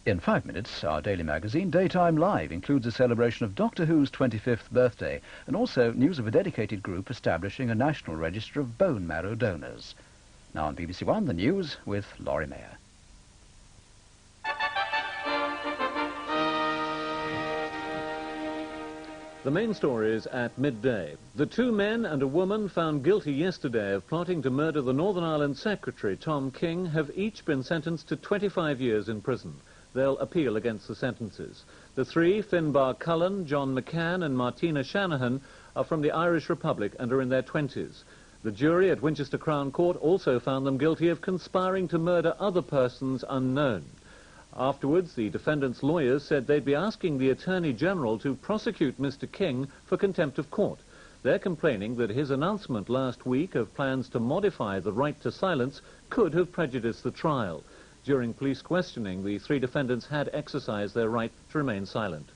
In 5 minutes, our daily magazine, Daytime Live, includes a celebration of Doctor Who's 25th birthday and also news of a dedicated group establishing a national register of bone marrow donors. Now on BBC1, the news with Laurie Mayer. The main story is at midday. The 2 men and a woman found guilty yesterday of plotting to murder the Northern Ireland Secretary, Tom King, have each been sentenced to 25 years in prison. They'll appeal against the sentences. The 3, Finbar Cullen, John McCann and Martina Shanahan, are from the Irish Republic and are in their 20s. The jury at Winchester Crown Court also found them guilty of conspiring to murder other persons unknown. Afterwards, the defendants' lawyers said they'd be asking the Attorney General to prosecute Mr. King for contempt of court. They're complaining that his announcement last week of plans to modify the right to silence could have prejudiced the trial. During police questioning, the 3 defendants had exercised their right to remain silent.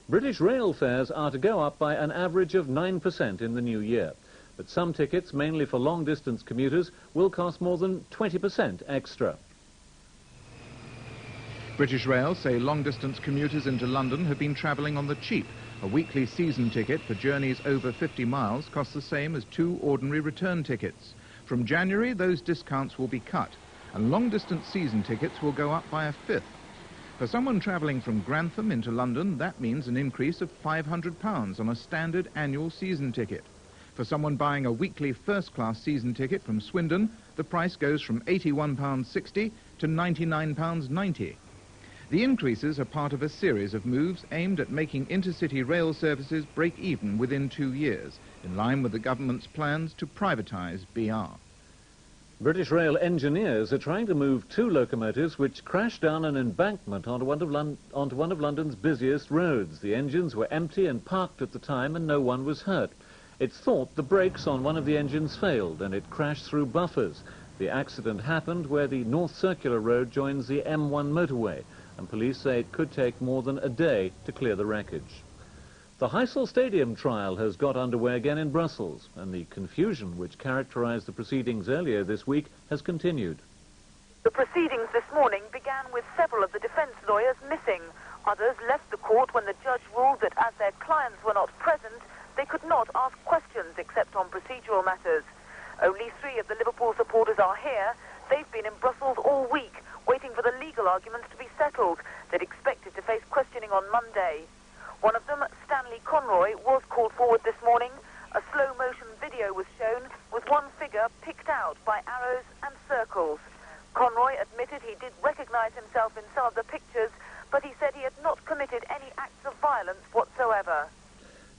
British rail fares are to go up by an average of 9% in the new year. But some tickets, mainly for long-distance commuters, will cost more than 20% extra. British Rail say long-distance commuters into London have been travelling on the cheap. A weekly season ticket for journeys over 50 miles costs the same as 2 ordinary return tickets. From January, those discounts will be cut, and long-distance season tickets will go up by a 1/5. For someone travelling from Grantham into London, that means an increase of £500 on a standard annual season ticket. For someone buying a weekly first-class season ticket from Swindon, the price goes from £81.60 to £99.90. The increases are part of a series of moves aimed at making intercity rail services break even within 2 years, in line with the government's plans to privatise BR. British Rail engineers are trying to move 2 locomotives which crashed down an embankment onto one of London's busiest roads. The engines were empty and parked at the time and no one was hurt. It's thought the brakes on one of the engines failed and it crashed through buffers. The accident happened where the North Circular Road joins the M1 motorway, and police say it could take more than a day to clear the wreckage. The Heysel Stadium trial has got underway again in Brussels, and the confusion which characterised the proceedings earlier this week has continued. The proceedings this morning began with several of the defence lawyers missing. Others left the court when the judge ruled that as their clients were not present, they could not ask questions except on procedural matters. Only 3 of the Liverpool supporters are here. They've been in Brussels all week, waiting for the legal arguments to be settled. They'd expected to face questioning on Monday. One of them, Stanley Conroy, was called forward this morning. A slow-motion video was shown with one figure picked out by arrows and circles. Conroy admitted he did recognise himself in some of the pictures, but he said he had not committed any acts of violence whatsoever.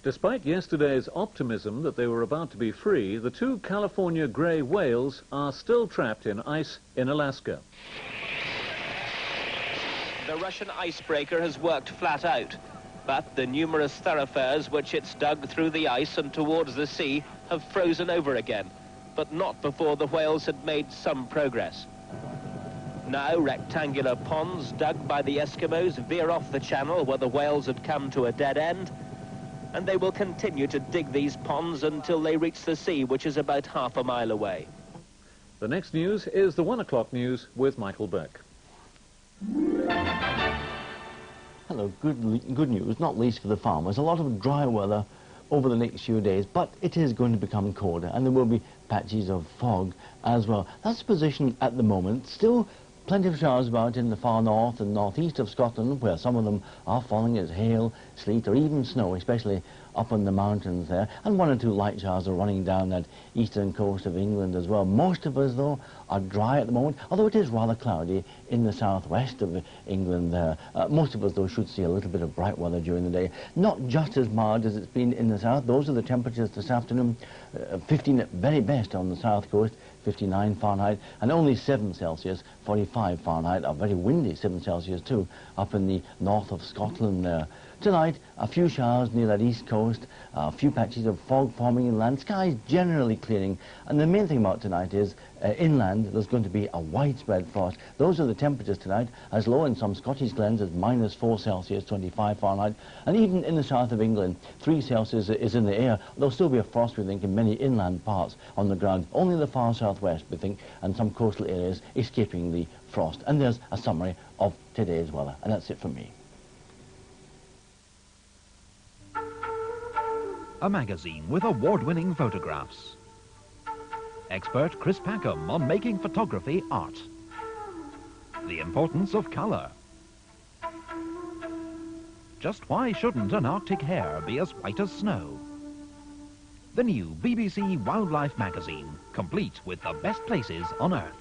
Despite yesterday's optimism that they were about to be free, the 2 California grey whales are still trapped in ice in Alaska. The Russian icebreaker has worked flat out, but the numerous thoroughfares which it's dug through the ice and towards the sea have frozen over again, but not before the whales had made some progress. Now rectangular ponds dug by the Eskimos veer off the channel where the whales had come to a dead end, and they will continue to dig these ponds until they reach the sea, which is about half a mile away. The next news is the 1 o'clock news with Michael Beck. Hello, good news, not least for the farmers. A lot of dry weather over the next few days, but it is going to become colder and there will be patches of fog as well. That's the position at the moment. Still plenty of showers about in the far north and northeast of Scotland, where some of them are falling as hail, sleet or even snow, especially up in the mountains there, and 1 or 2 light showers are running down that eastern coast of England as well. Most of us, though, are dry at the moment, although it is rather cloudy in the southwest of England there. Most of us, though, should see a little bit of bright weather during the day. Not just as mild as it's been in the south. Those are the temperatures this afternoon. 15 at very best on the south coast, 59 Fahrenheit, and only 7 Celsius, 45 Fahrenheit, a very windy 7 Celsius too, up in the north of Scotland there. Tonight, a few showers near that east coast, a few patches of fog forming inland, skies generally clearing, and the main thing about tonight is inland there's going to be a widespread frost. Those are the temperatures tonight, as low in some Scottish glens as -4 Celsius, 25 Fahrenheit, and even in the south of England, 3 Celsius is in the air. There'll still be a frost, we think, in many inland parts on the ground, only the far southwest, we think, and some coastal areas escaping the frost. And there's a summary of today's weather. And that's it from me. A magazine with award-winning photographs. Expert Chris Packham on making photography art. The importance of colour. Just why shouldn't an Arctic hare be as white as snow? The new BBC Wildlife magazine, complete with the best places on Earth.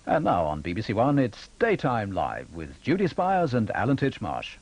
And now on BBC One, it's Daytime Live with Judy Spires and Alan Titchmarsh.